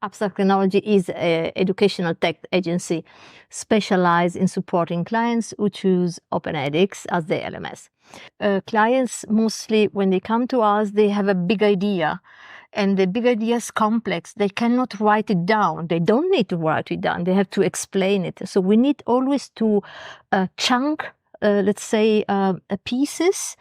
Abstract Technology is an educational tech agency specialized in supporting clients who choose OpenEdX as their LMS. Clients mostly, when they come to us, they have a big idea, and the big idea is complex. They cannot write it down. They don't need to write it down. They have to explain it. So we need always to chunk, let's say, pieces,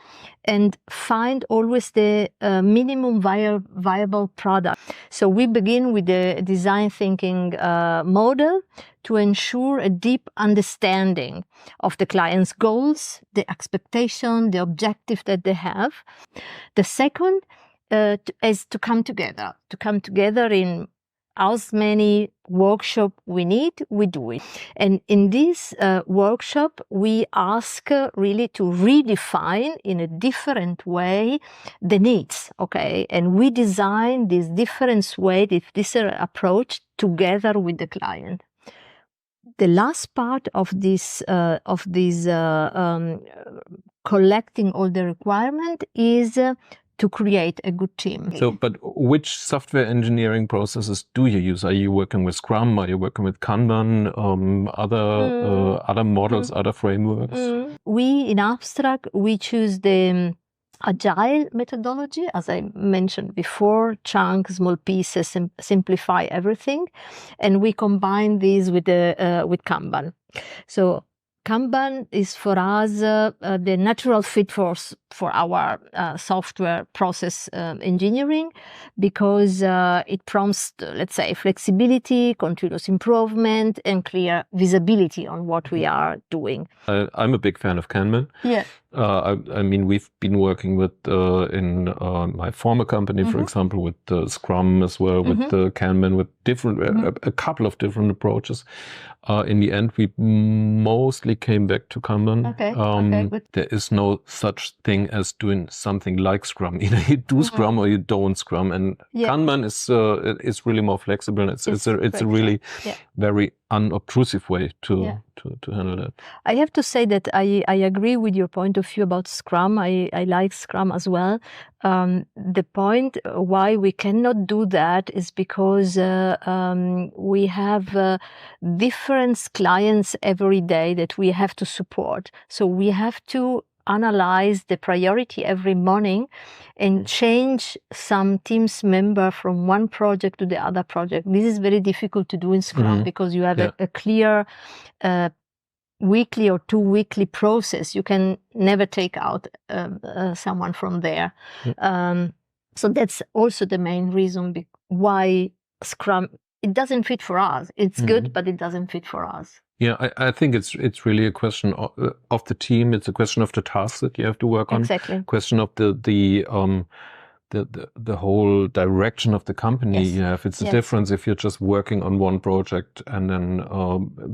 and find always the minimum viable product. So we begin with the design thinking model to ensure a deep understanding of the client's goals, the expectation, the objective that they have. The second is to come together in as many workshops we need, we do it. And in this workshop, we ask really to redefine in a different way the needs, okay? And we design this different way, this approach together with the client. The last part of this collecting all the requirement is to create a good team. So, but which software engineering processes do you use? Are you working with Scrum? Are you working with Kanban? Other models, other frameworks? We, in Abstract, we choose the Agile methodology, as I mentioned before, chunk, small pieces, simplify everything. And we combine these with Kanban. So Kanban is for us the natural fit for our software process engineering, because it prompts, let's say, flexibility, continuous improvement, and clear visibility on what we are doing. I'm a big fan of Kanban. Yeah. I mean, we've been working with, in my former company, for example, with Scrum as well, with Kanban, with different, a couple of different approaches. In the end, we mostly came back to Kanban. Okay, there is no such thing as doing something like Scrum. Either you do Scrum or you don't Scrum. And Kanban is really more flexible. It's a really very unobtrusive way to handle that. I have to say that I agree with your point of view about Scrum. I like Scrum as well. The point why we cannot do that is because we have different clients every day that we have to support. So we have to analyze the priority every morning and change some team's member from one project to the other project. This is very difficult to do in Scrum because you have a clear weekly or 2 weekly process. You can never take out someone from there. So that's also the main reason why Scrum, it doesn't fit for us. It's good, but it doesn't fit for us. Yeah, I think it's really a question of the team. It's a question of the tasks that you have to work on. Exactly. Question of the whole direction of the company you have. It's a difference if you're just working on one project and then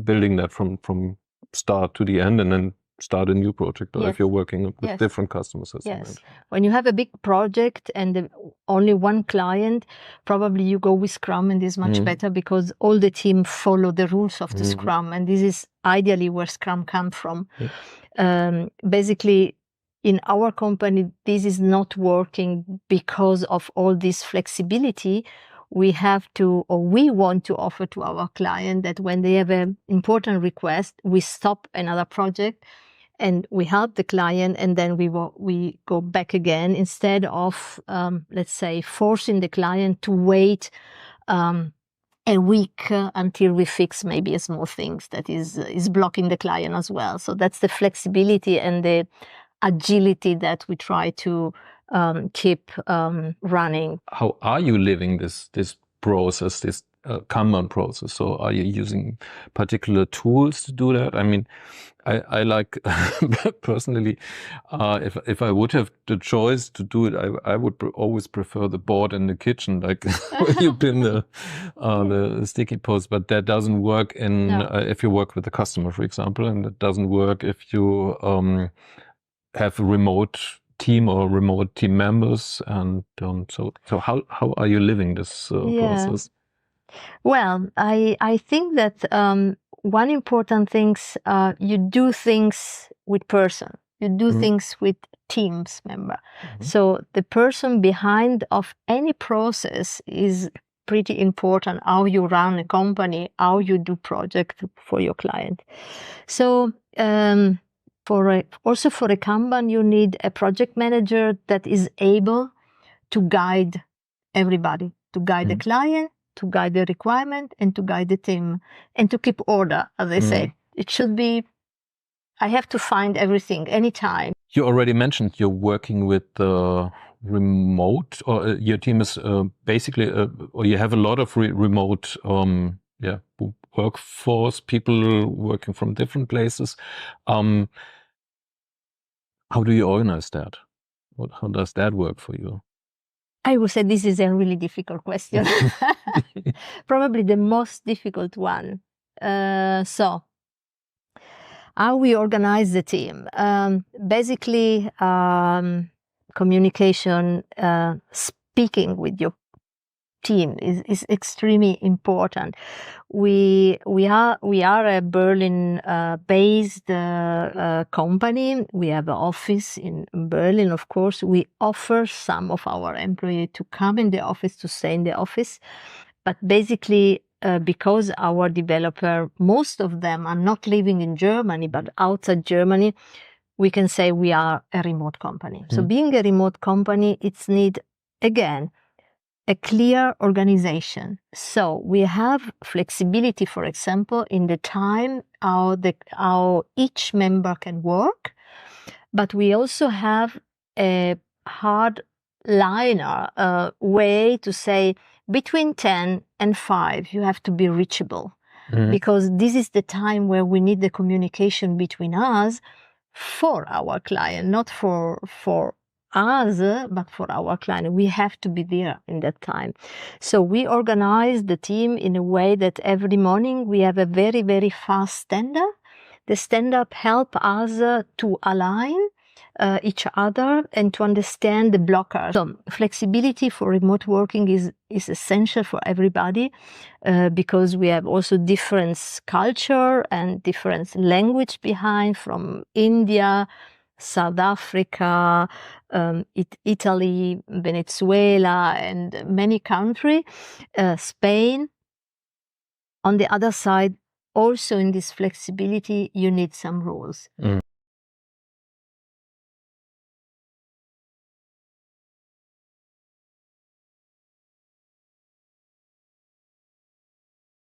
building that from start to the end and then start a new project, or if you're working with different customers. When you have a big project and only one client, probably you go with Scrum, and it's much better because all the team follow the rules of the Scrum, and this is ideally where Scrum comes from. Basically, in our company, this is not working because of all this flexibility. We have to, or we want to offer to our client that when they have an important request, we stop another project and we help the client, and then we go back again, instead of, let's say, forcing the client to wait a week until we fix maybe a small things that is blocking the client as well. So that's the flexibility and the agility that we try to keep running. How are you living this process, this Kanban process? So are you using particular tools to do that? I mean, I like personally, if I would have the choice to do it, I would always prefer the board in the kitchen, like where you pin the sticky post. But that doesn't work if you work with a customer, for example, and it doesn't work if you have a remote team or remote team members. And so how are you living this process? Well, I think that one important thing, you do things with person. You do things with teams member. So the person behind of any process is pretty important how you run a company, how you do project for your client. So also for a Kanban, you need a project manager that is able to guide everybody, to guide the client, to guide the requirement, and to guide the team, and to keep order, as I say. It should be, I have to find everything anytime. You already mentioned you're working with remote, or your team is basically, or you have a lot of remote workforce, people working from different places. How do you organize that? How does that work for you? I would say this is a really difficult question. Probably the most difficult one. So, how we organize the team? Basically, communication, speaking with your team is extremely important. We are a Berlin based company. We have an office in Berlin, of course. We offer some of our employees to come in the office, to stay in the office. But basically, because our developer, most of them are not living in Germany, but outside Germany, we can say we are a remote company. So being a remote company, it's need, again, a clear organization. So we have flexibility, for example, in the time how each member can work, but we also have a hard liner way to say between 10 and 5 you have to be reachable, because this is the time where we need the communication between us for our client, not for us, but for our client. We have to be there in that time. So we organize the team in a way that every morning we have a very, very fast stand-up. The stand-up help us to align each other and to understand the blockers. So flexibility for remote working is essential for everybody, because we have also different culture and different language behind, from India, South Africa, Italy, Venezuela, and many countries, Spain. On the other side, also in this flexibility, you need some rules.